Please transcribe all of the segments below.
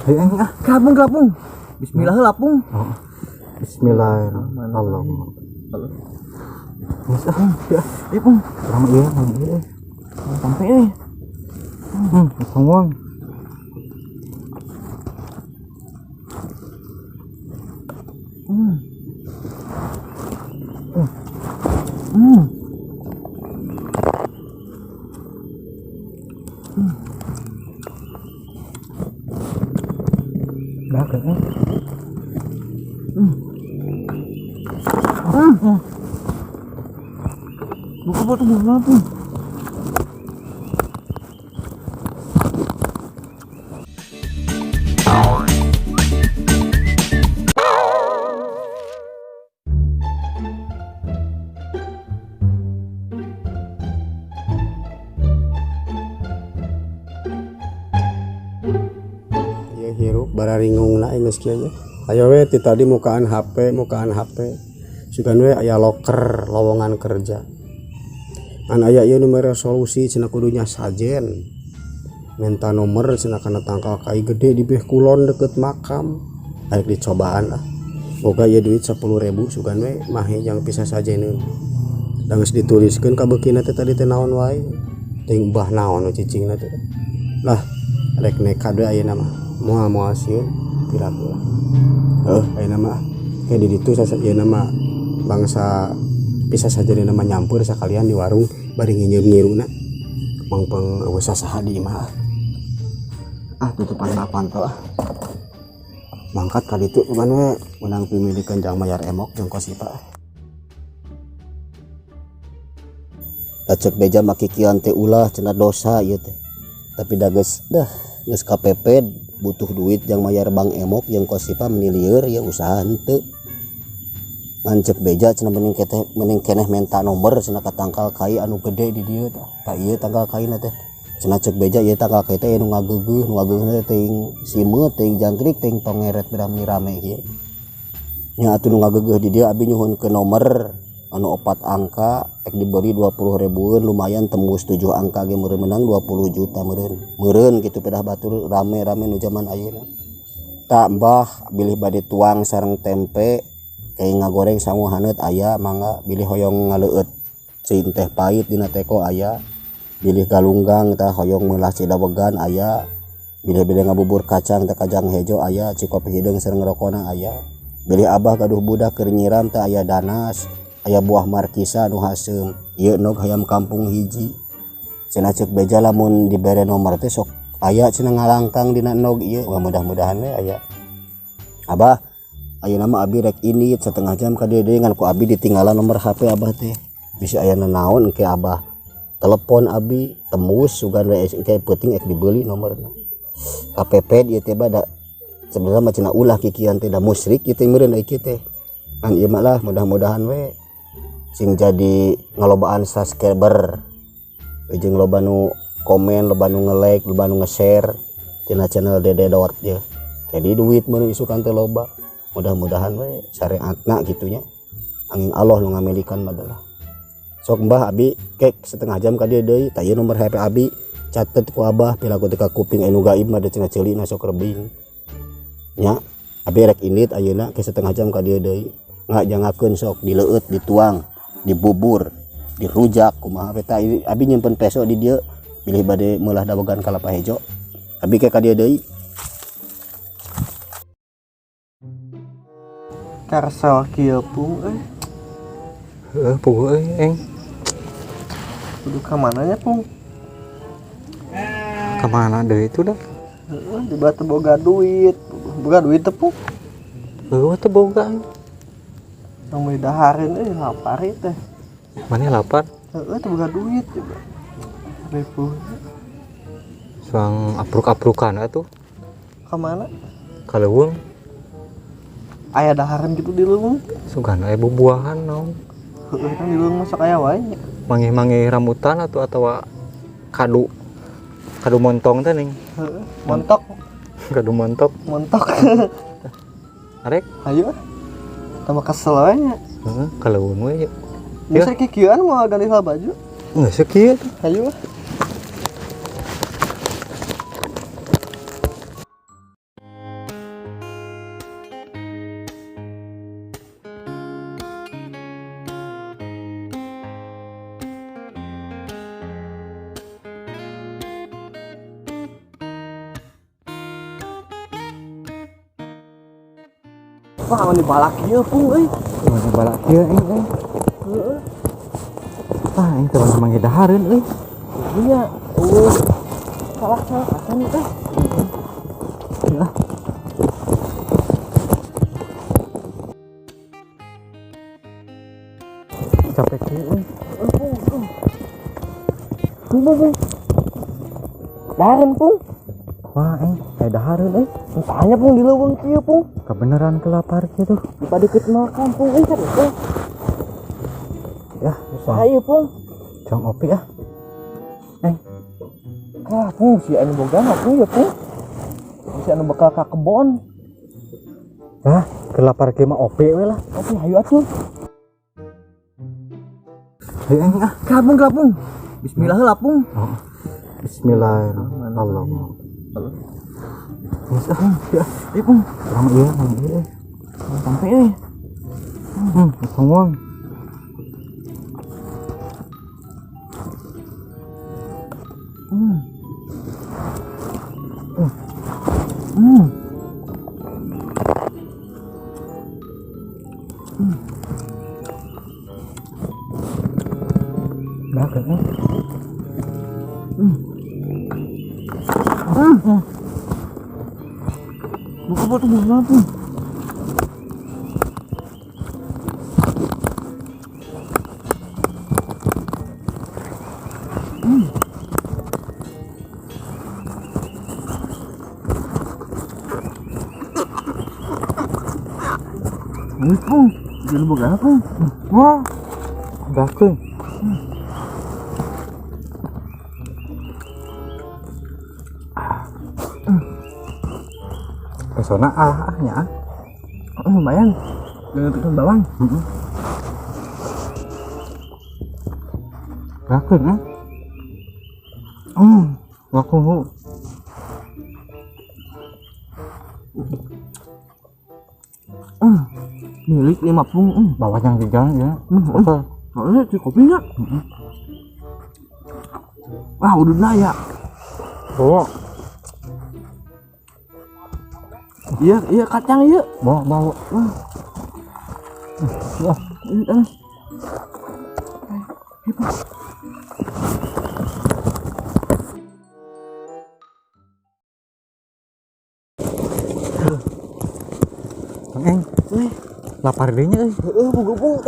Gabung. Bismillah lapung. Oh. Bismillahirrahmanirrahim. Ya, Pung. Sama iya. Sampai euy. Ngomong. Dah kayaknya. Buka botol bola pun. Ya hirup bararingung na geus kieu nya. Ayo we ti tadi mukaan HP. Sugan we aya loker lowongan kerja. An aya ieu nu resolusi cenah kudunya sajen. Minta nomor cenah kana tangkal kai gede di beh kulon deket makam. Ayo dicobaan lah. Boga ieu duit 10.000 sugan we mahe jang pisah sajeneun. Da geus dituliskeun ka beukina teh tadi teh naon wae. Teuing ubah naon nu cicingna teh. Lah rek nekat we ayeuna mah. Moal sieun pira-pira. Ayeuna mah kayak di ditu sayeuna mah bangsa bisa saja di nama nyampur sekalian di warung bari nginyeur-ngiruna mangpeng eueuh saha di imah tutupan pantau mangkat ka ditu cuman we menang pimilikeun jang mayar emok jeung kosipa cek beja make kieu teh ulah cenah dosa ieu teh tapi geus kapeped butuh duit yang mayar bang emok yang kosipa menilieur ya usaha henteu ngancep beja cenah mending keneh minta nomor cenah ka tangkal kai anu gede di dieu tah ieu tangkal kaina teh cenah cek beja ieu tangkal kai teh nu ngageugeuh teh teuing simeut teuing jangkrik teuing tongeret rame kieu nya atuh nu ngageugeuh di dieu abi nyuhunkeun nomor anu 4 angka ek diberi 20.000 lumayan tembus 7 angka ge meureun menang 20 juta meureun kitu pedah batur rame nu zaman ayeuna tak mbah bilih bade tuang sareng tempe kayak ngagoreng sangu haneut aya mangga bilih hoyong ngaleueut cing teh pahit dina teko aya bilih galunggang tah hoyong meulah cidawegan aya bilih ngabubur kacang teh kajang hejo aya cikopi hideung sareng rokona aya bilih abah gaduh budak keur nyiram teh aya danas aya buah markisa nu haseum ieu nog hayam kampung hiji cenah ceuk beja lamun dibere nomor teh sok aya cenah ngalangkang dina nog ieu mudah-mudahan we aya abah ayeuna mah abi rek ini setengah jam ka dieu ngan ku abi ditinggalan nomor HP abah teh bisa aya naon engke abah telepon abi tembus sugan we engke penting ek dibeuli nomorna KPP ieu teh bada sebenarnya mah cenah ulah kikian teh da musyrik ieu teh meureun ai kieu teh kan ieu mah lah mudah-mudahan we sing jadi ngalobaan subscriber jeung loba nu komen loba nu nge-like loba nu nge-share cenah channel Dede Dot je jadi duit meureun isukan teh loba mudah-mudahan we syariatna gitunya angin Allah nu ngamilikan badalah sok mbah abi kek setengah jam ka dieu deui tah ieu nomor HP abi catet ku abah pilaku teh ka kuping anu gaib mah da cenah ceulina sok rebing nya abi rek indit ayeuna ke setengah jam ka dieu deui ngajangakeun sok dileueut dituang dibubur dirujak kumaha we tah abi nyimpen peso di dieu bilih bade meulah dawegan kalapa hejo abi ke ka dieu deui Karsel kieu Pung Pung eng kudu ka mananya Pung ka mana deui itu dah di batu boga duit teh Pung teu boga nu dahareun lapar teh mana lapar teu boga duit juga Pung sang apruk-aprukan atuh ka mana ka leuweung aya dahareun gitu di leuweung sugan aya bubuahan naon heueuh kan di leuweung masak aya wae mangeh-mangeh rambutan atau kadu montong teh ning heeh montok kadu montok arek ayo tambah kesel wae nya heeh kaleuweung we bisa kikieuan mau ganti baju geus kieu ayo Wah, ini balak ieu pung euy. Oh, ini balak kieu euy. Heeh. Ah, ini teman mangge dahareun euy. Iya. Salah asan teh. Ya. Capek kieu euy. Pung. Dahareun pung. Wah, kayak dahareun euy. Tanya pung di leuweung kieu pung. Kebenaran kelapar gitu. Di padeukeut makan pung euy kan itu. Ya, Saha ieu pung? jong opi ah. Ah, pung si anu boga pung ya pung. Si anu bakal ka kebon. Nah, kelapar kieu mah opi we lah. Oke, hayu atuh. Ayo ah. Kelapung. Bismillah heula pung. Oh. Bismillahirrahmanirrahim. Ya, ieu pung. Lama iya, lama iya. Sampai euy. Songong. Dah kan? Buka tuh mana pun. Ini pun, jadi boga pun. Wah, dah kan? Pesona ahnya. Lumayan. Dengan tukang bawang. Dah kan? Waku. Milik 50. Bawa yang tiga ya. Betul. Soalnya si kopinya. Wah, udah naya. Bawa, Iya kacang iya. bawa. Wah, Ini lapar deh nya. bugu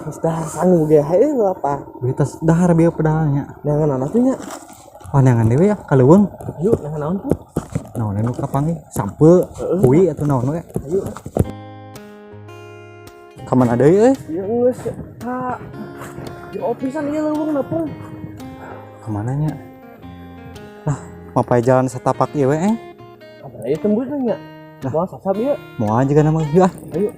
Mas dahar sanggup ge hae lapar. Betas dahar bieu pedalnya. Nangan anak tuh nya. Pandangan dewe ya kaleuweung. Yuk, nangan naon pun. Naon anu kapangi? Sampe, kui atuh naon we? Ayo. Kaman ada euy? Ya geus ka di opisan ieu leuweung pung. Kemana nya? Nah, mapai jalan setapak ieu we Apa aya tembus nya? Mau sasab ieu. Mau aja kan mah. Yuk ah. Ayo.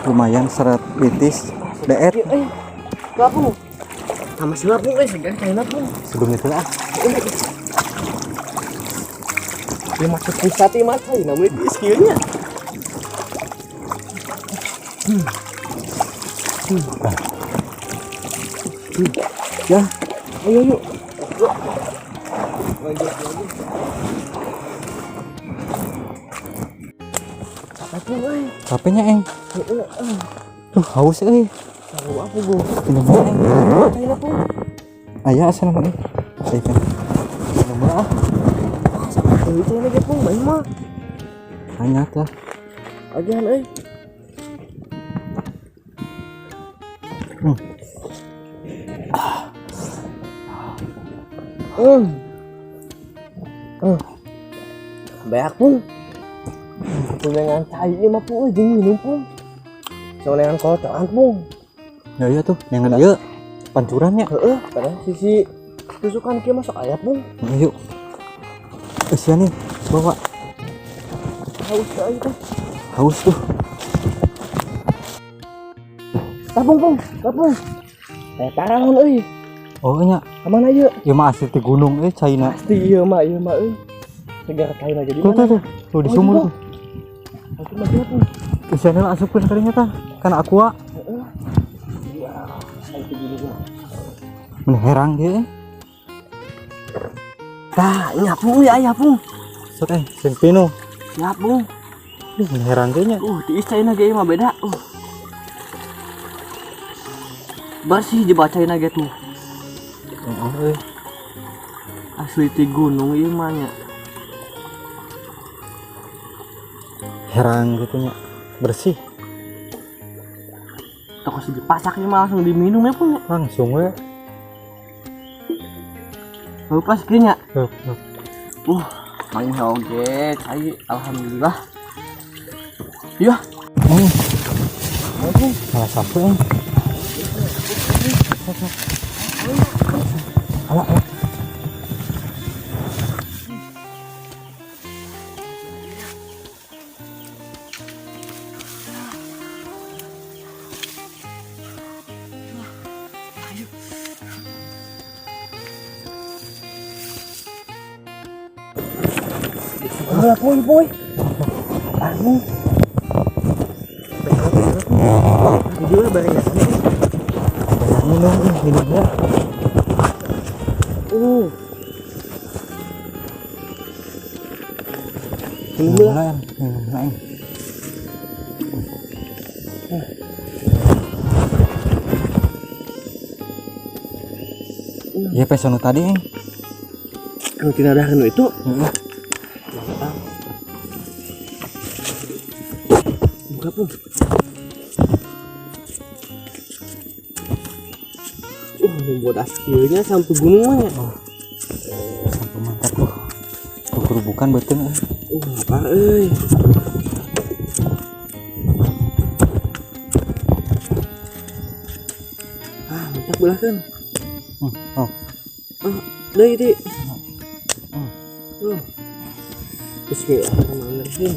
Lumayan seret bitis deet Lapung. Sama si lapung segan kayak lapung. sebelum itu ah. Dia masuk pusat mas, namun itu skillnya. Ya, Ayo yuk. capeknya tuh haus Tahu apa gua? minum mah Kayak lapung. aya asal mah saya kan minum mah Itu lagi pun main mah. hanyat lah Ajan Banyak pun. Dengan cai ini mah pun jeung minum pun. Soalnya dengan kocoran pun. ya iya tuh yang ada pancurannya Heeh, pada sisi tusukan kia masuk ayat pun. Ayo. Sia nih, bawa. Haus aja teh. Haus tuh. Tapung. Parah hon euy. Oh nya, Kemana yuk? ya mah asli di gunung China. Pasti iya mah euy. Negara China jadi Tuh mana? tuh di sumur tuh. Aku mah dia pun. Sia nih asupkeun kalinya tah. Kana aqua. Heeh. Iya, itu gini. Men herang dia. Tah, nyapung ya pung. Sok sing pino. Nyapung. Men herang dia nya. Di China ge mah beda. Bersih je bacain aja tuh. Heeh. Asli ti gunung ieu mah nya. Herang gitu nya. Bersih. Toko segi pasak mah langsung diminum ya pun. Langsung we. Lepas kinya. Tuh. Main oge, cai alhamdulillah. Iya. Salah satu Alah. Alah boy. Anu. Video bareng ya. Minum ya. Minum lah. Ya pesono tadi Anu tidak ada anu itu. Buka pun. Bodas kieunya sampai gunungnya. Sampai mantap tuh. Kerubukan betul. Apa euy. Mantap belahkeun. Deui ti. Bismillahirrahmanirrahim.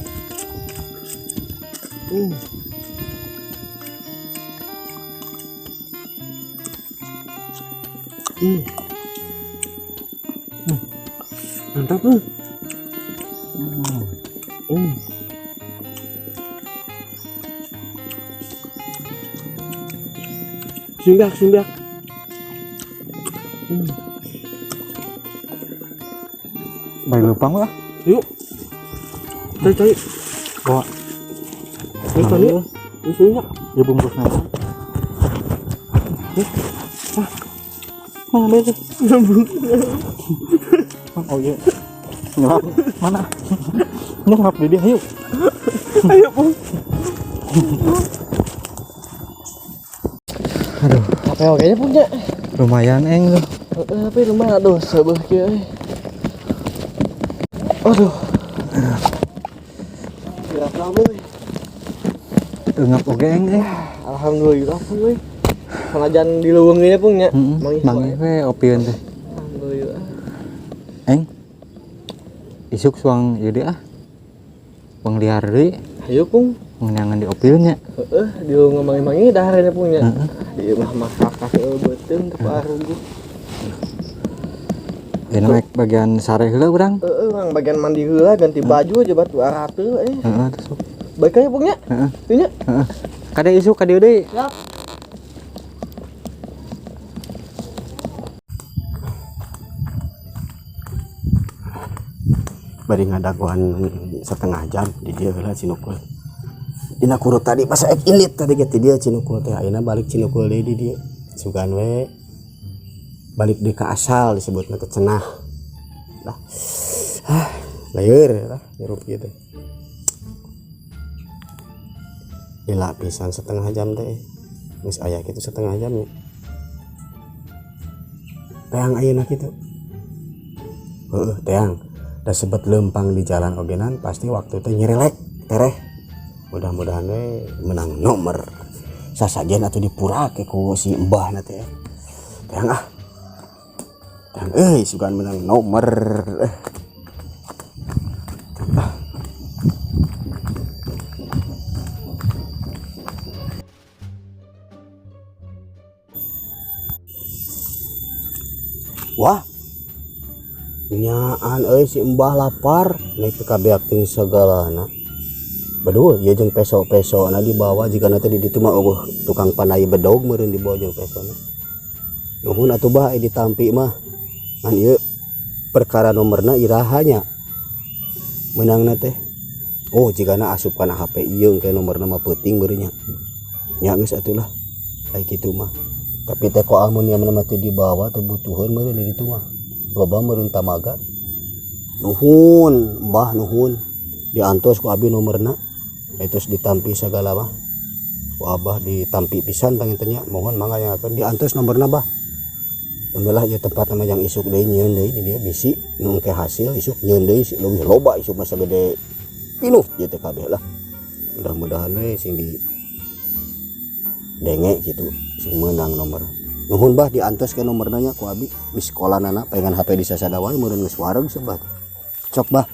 Mantap tuh. Simbiak. Baik lupang lah. Yuk. Cai. Bawa. Ini tadi. Musuhnya. Ya bungkusnya. Mana beda? Oh iya. Nyelap. Mana? Nyelap di dia. Ayo pun. Aduh. Oke punya. Lumayan tuh. Tapi lumayan dosa beuh kieu. Aduh. Gerak lama euy. Engap oge Alhamdulillah euy. Sanajan di leuweung ieu pun nya. Mangi we opieun teh. Alhamdulillah. Isuk suang ieu deui pengliar deui. Ayo pung. Ngenangan di opieun nya. Di ngomong-ngomongi daharnya punya. Ieu mah masakan beuteung teu parugu. Ini naik bagian sare heula urang. Urang bagian mandi heula ganti baju aja batu arate Terus. Baik aya pungnya. Teu nya. Kade isuk kade deui. Siap. Bari ngadaguan setengah jam di dia heula Cinukul. Dina kurut tadi pas ek ilit tadi ge ti dia Cinukul teh ayeuna balik Cinukul deui di dia. Sugan we balik deui ka asal disebutna teh cenah. Lah. Laeur lah hirup kieu teh. Lila pisan setengah jam teh. Geus aya kitu setengah jam nya. Teang ayeuna kitu. Teang. Da sebet lempang di jalan ogenan pasti waktu teh nyerelek tereh. Mudah-mudahan we menang nomor sasajen atau dipurake ku si mbahna teh. Teang sugan menang nomor. Wah, nyaan si Mbah lapar naik PKB akting segalana. Betul, ya jeung peso-peso na dibawa jika nanti di ditu mah tukang panai bedog meureun dibawa jeung peso na. Nuhun atuh Bah ditampi mah. Ngan ieu perkara nomorna irahanya. Menangna teh. Oh, jigana asup kana HP ieu engke nomorna mah peuting meureun nya. Nya geus atuh lah. Ai kitu mah. Tapi teh kok amun yang mah teu dibawa teh butuheun meureun di ditu mah. Loba meureun tamaga. Nuhun, Mbah nuhun. Diantos ku abi nomorna. Terus ditampi segala mah. Ku Abah ditampi pisan pangintennya. Mohon mangga yang akan diantos nomorna Bah. Alhamdulillah ya tempat nama yang isuk deui nyieun deui di dieu bisi nu engke hasil isuk nyieun deui leuwih loba isuk masa gede pinuh ieu teh kabeh lah. Mudah-mudahan we sing di denge gitu sing meunang nomor. Nuhun Bah diantos ke nomorna nya ku abi di sekolah nana pengen HP di sasada wae meureun geus wareg sebab. Cok Bah.